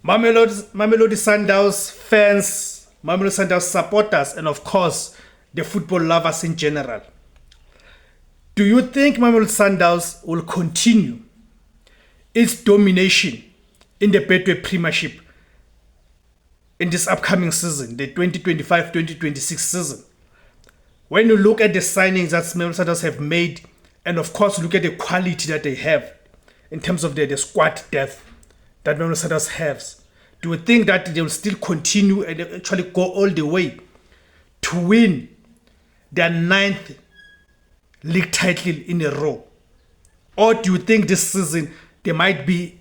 Mamelodi Sundowns fans, Mamelodi Sundowns supporters, and of course, the football lovers in general. Do you think Mamelodi Sundowns will continue its domination in the DStv Premiership in this upcoming season, the 2025-2026 season? When you look at the signings that Mamelodi Sundowns have made, and of course look at the quality that they have in terms of the squad depth that Mamelodi Sundowns has, do you think that they will still continue and actually go all the way to win their 9th league title in a row? Or do you think this season there might be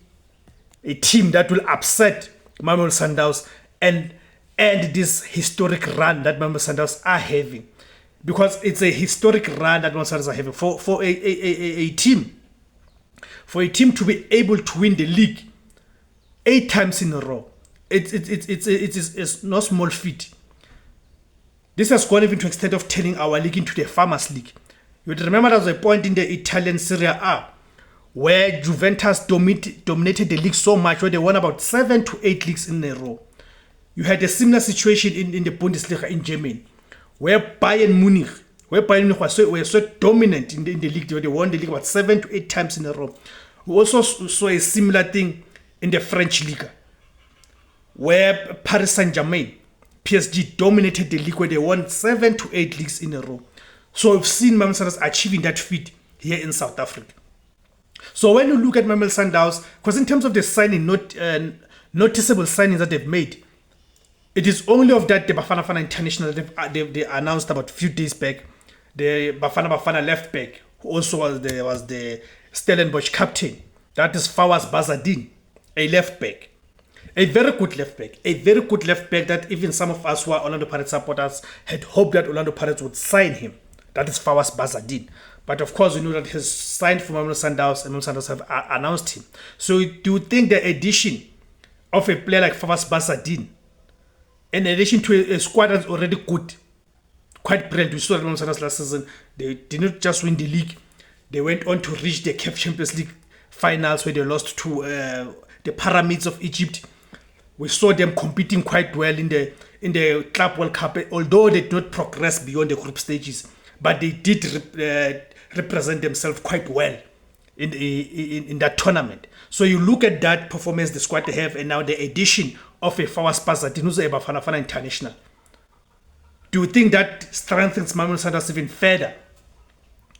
a team that will upset Mamelodi Sundowns and end this historic run that Mamelodi Sundowns are having? Because it's a historic run that Mamelodi Sundowns are having for a team. For a team to be able to win the league 8 times in a row, it's no small feat. This has gone even to the extent of turning our league into the Farmers League. You would remember there was a point in the Italian Serie A where Juventus dominated the league so much, where they won about 7 to 8 leagues in a row. You had a similar situation in the Bundesliga in Germany, where Bayern Munich were so dominant in the league. They won the league about 7 to 8 times in a row. We also saw a similar thing in the French Liga, where Paris Saint-Germain, PSG, dominated the league, where they won 7 to 8 leagues in a row. So we've seen Mamelodi Sundowns achieving that feat here in South Africa. So when you look at Mamelodi Sundowns, because in terms of the signing, noticeable signings that they've made, it is only of that the Bafana International that they announced about a few days back, the Bafana left back, who also was the Stellenbosch captain. That is Fawaz Bazadin, a left back. A very good left back that even some of us who are Orlando Pirates supporters had hoped that Orlando Pirates would sign him. That is Fawaz Bazadin. But of course, we know that he's signed for Mamelodi Sundowns, and Mamelodi Sundowns have announced him. So do you think the addition of a player like Fawaz Bazadin, in addition to a squad that's already good, quite brilliant? We saw that Mamelodi Sundowns last season, they did not just win the league, they went on to reach the CAF Champions League finals, where they lost to the Pyramids of Egypt. We saw them competing quite well in the Club World Cup, although they did not progress beyond the group stages, but they did represent themselves quite well in that tournament. So you look at that performance the squad they have, and now the addition of a Fawaz Bazadin, who's a Bafana International. Do you think that strengthens Mamelodi Sundowns even further?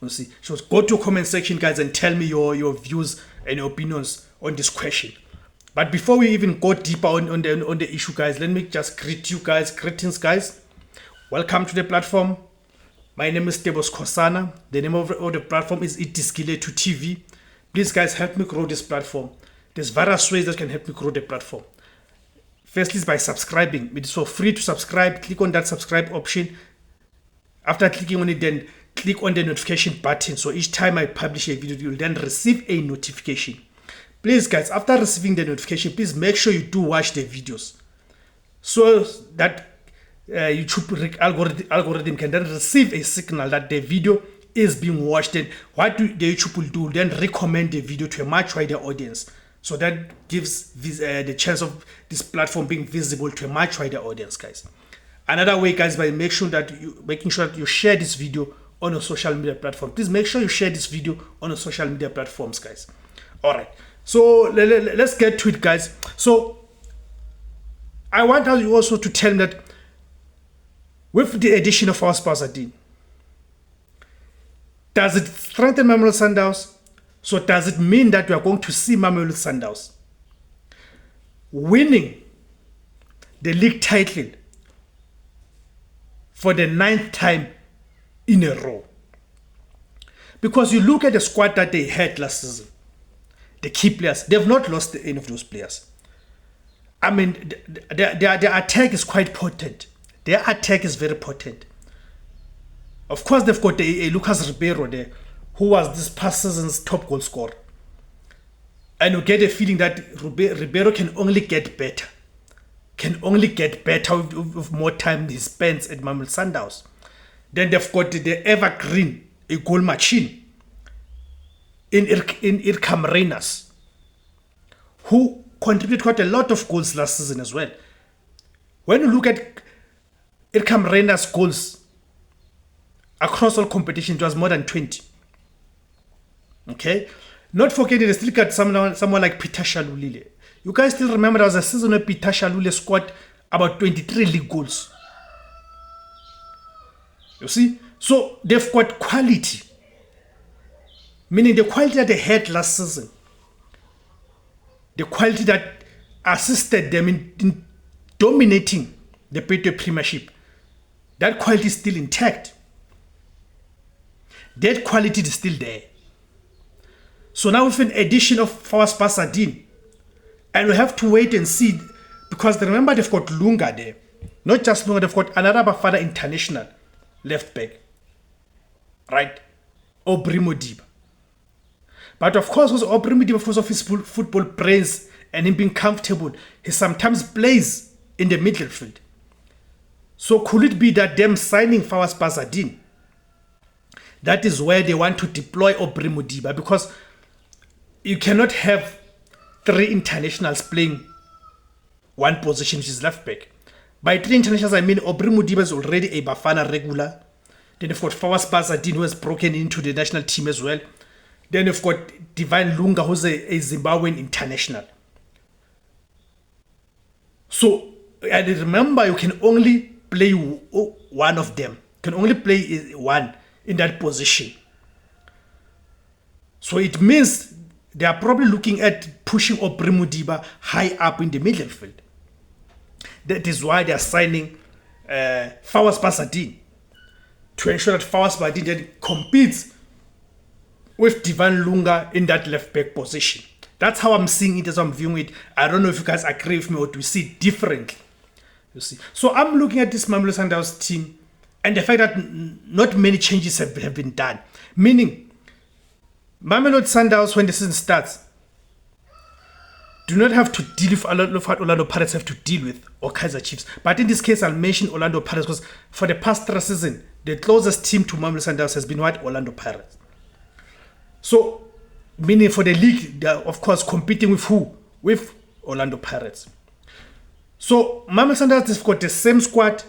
You see, so go to the comment section, guys, and tell me your views and your opinions on this question. But before we even go deeper on the issue, guys, let me just greet you guys. Greetings, guys. Welcome to the platform. My name is Teboho Mokoena. The name of the platform is iDiski LETHU TV. Please, guys, help me grow this platform. There's various ways that can help me grow the platform. Firstly, is by subscribing. It is for free to subscribe. Click on that subscribe option. After clicking on it, then click on the notification button. So each time I publish a video, you'll then receive a notification. Please, guys, after receiving the notification, please make sure you do watch the videos, so that YouTube algorithm can then receive a signal that the video is being watched. And what the YouTube will do, then recommend the video to a much wider audience. So that gives the chance of this platform being visible to a much wider audience, guys. Another way, guys, by making sure that you share this video on a social media platform. Please make sure you share this video on a social media platforms, guys. All right. So let's get to it, guys. So I want you also to tell me that with the addition of Fawaz Bazadin, does it strengthen Mamelodi Sundowns? So does it mean that we are going to see Mamelodi Sundowns winning the league title for the 9th time in a row? Because you look at the squad that they had last season, the key players, they've not lost any of those players. I mean, their attack is quite potent. Their attack is very potent. Of course, they've got a Lucas Ribeiro there, who was this past season's top goal scorer. And you get a feeling that Ribeiro can only get better. With more time he spends at Mamelodi Sundowns. Then they've got the evergreen, a goal machine in Irkam Reyners, who contributed quite a lot of goals last season as well. When you look at Irkam Reina's goals across all competitions, it was more than 20. Okay? Not forgetting, they still got someone like Peter Shalulile. You guys still remember there was a season where Peter Shalulile scored about 23 league goals. You see? So they've got quality. Meaning the quality that they had last season. The quality that assisted them in dominating the DStv Premiership. That quality is still intact. That quality is still there. So now with an addition of Fawaz Basadin, and we have to wait and see, because remember they've got Lunga there. Not just Lunga, they've got another Bafana international left back. Right? Aubrey Modiba. But of course, Aubrey Modiba, because of his football brains and him being comfortable, he sometimes plays in the midfield. So could it be that them signing Fawaz Basadin, that is where they want to deploy Aubrey Modiba? Because you cannot have 3 internationals playing one position, which is left back. By 3 internationals, I mean Aubrey Modiba is already a Bafana regular. Then you've got Fawaz Basadin, who has broken into the national team as well. Then you've got Divine Lunga, who's a Zimbabwean international. So, and remember, you can only play one of them. You can only play one in that position. So it means they are probably looking at pushing Aubrey Modiba high up in the midfield. That is why they are signing Fawaz Basadin, to ensure that Fawaz Basadin then competes with Divine Lunga in that left back position. That's how I'm seeing it, as I'm viewing it. I don't know if you guys agree with me or do you see it differently. You see. So I'm looking at this Mamelodi Sundowns team and the fact that not many changes have been done. Meaning, Mamelodi Sundowns, when the season starts, do not have to deal with a lot of what Orlando Pirates have to deal with, or Kaizer Chiefs. But in this case, I'll mention Orlando Pirates because for the past 3 seasons, the closest team to Mamelodi Sundowns has been what? Orlando Pirates. So, meaning for the league, they are of course competing with who? With Orlando Pirates. So, Mamelodi Sundowns have got the same squad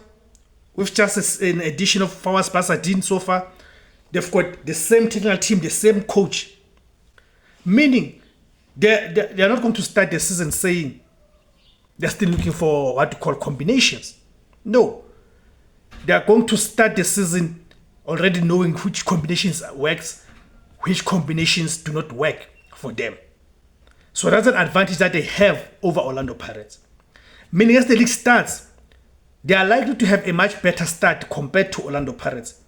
with just an addition of Fawaz Basadin so far. They've got the same technical team, the same coach. Meaning, they are not going to start the season saying they're still looking for what you call combinations. No. They are going to start the season already knowing which combinations works, which combinations do not work for them. So that's an advantage that they have over Orlando Pirates. Meaning as the league starts, they are likely to have a much better start compared to Orlando Pirates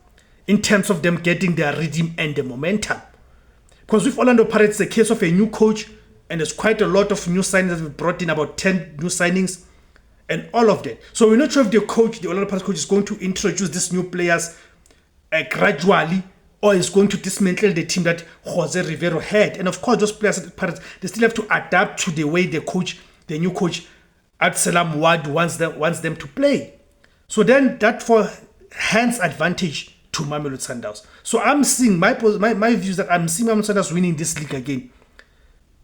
in terms of them getting their rhythm and the momentum. Because with Orlando Pirates, it's a case of a new coach, and there's quite a lot of new signings that we brought in, about 10 new signings, and all of that. So we're not sure if the Orlando Pirates coach is going to introduce these new players gradually, or is going to dismantle the team that Jose Rivero had. And of course, those players at the Pirates, they still have to adapt to the way the new coach, Absalam Wad, wants them to play. So then that for hands advantage to Mamelodi Sundowns. So I'm seeing, my view is that I'm seeing Mamelodi Sundowns winning this league again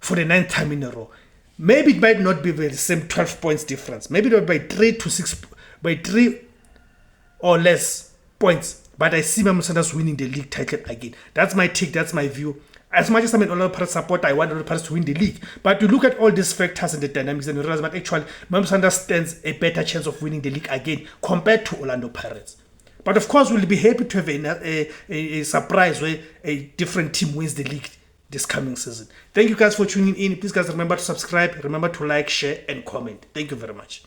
for the 9th time in a row. Maybe it might not be the same 12 points difference. Maybe it will be by 3 or less points. But I see Mamelodi Sundowns winning the league title again. That's my take, that's my view. As much as I'm an Orlando Pirates supporter, I want Orlando Pirates to win the league. But you look at all these factors and the dynamics and you realize that actually Mamelodi Sundowns stands a better chance of winning the league again compared to Orlando Pirates. But of course, we'll be happy to have a surprise where a different team wins the league this coming season. Thank you guys for tuning in. Please guys remember to subscribe, remember to like, share and comment. Thank you very much.